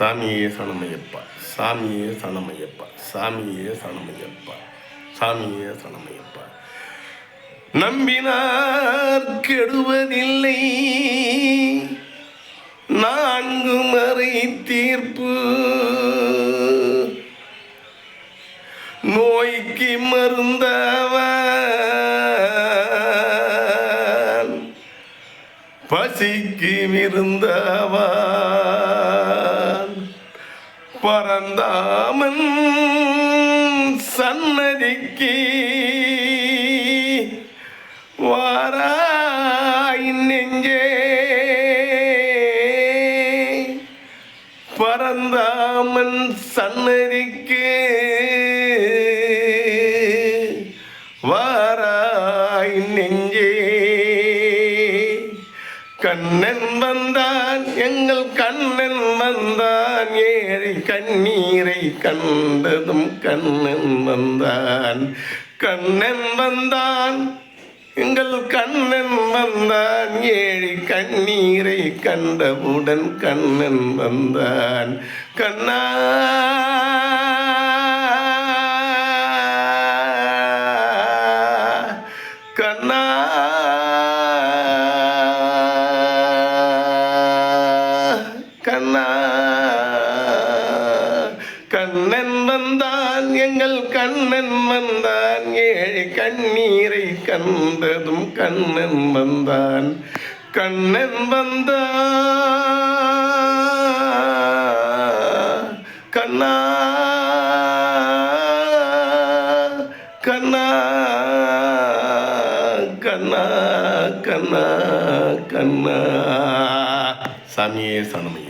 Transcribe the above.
சாமியே சனமையப்பா, சாமியே சனமையப்பா, சாமியே சனமையப்பா, சாமியே சனமையப்பா. நம்பினார் கெடுவதில்லை, நான்கு மறை தீர்ப்பு, நோய்க்கு மருந்தவன், பசிக்கு விருந்தவன், பரந்தாமன் சன்னதிக்கு வாராய் நெஞ்சே, பரந்தாமன் சன்னதிக்கு வாராய் நெஞ்சே. கண்ணன் வந்தான், எங்கள் கண்ணன் வந்தான், ஏழை கண்ணீரை கண்டதும் கண்ணன் வந்தான். கண்ணன் வந்தான், எங்கள் கண்ணன் வந்தான், ஏழை கண்ணீரை கண்டவுடன் கண்ணன் வந்தான். கண்ணா கண்ணா கண்ணா, கண்ணன் வந்தான், எங்கள் கண்ணன் வந்தான், ஏழை கண்ணீரை கண்டதும் கண்ணன் வந்தான். கண்ணன் வந்தான், கண்ணா கண்ணா கண்ணா கண்ணா கண்ணா. சாமியே சனமையே.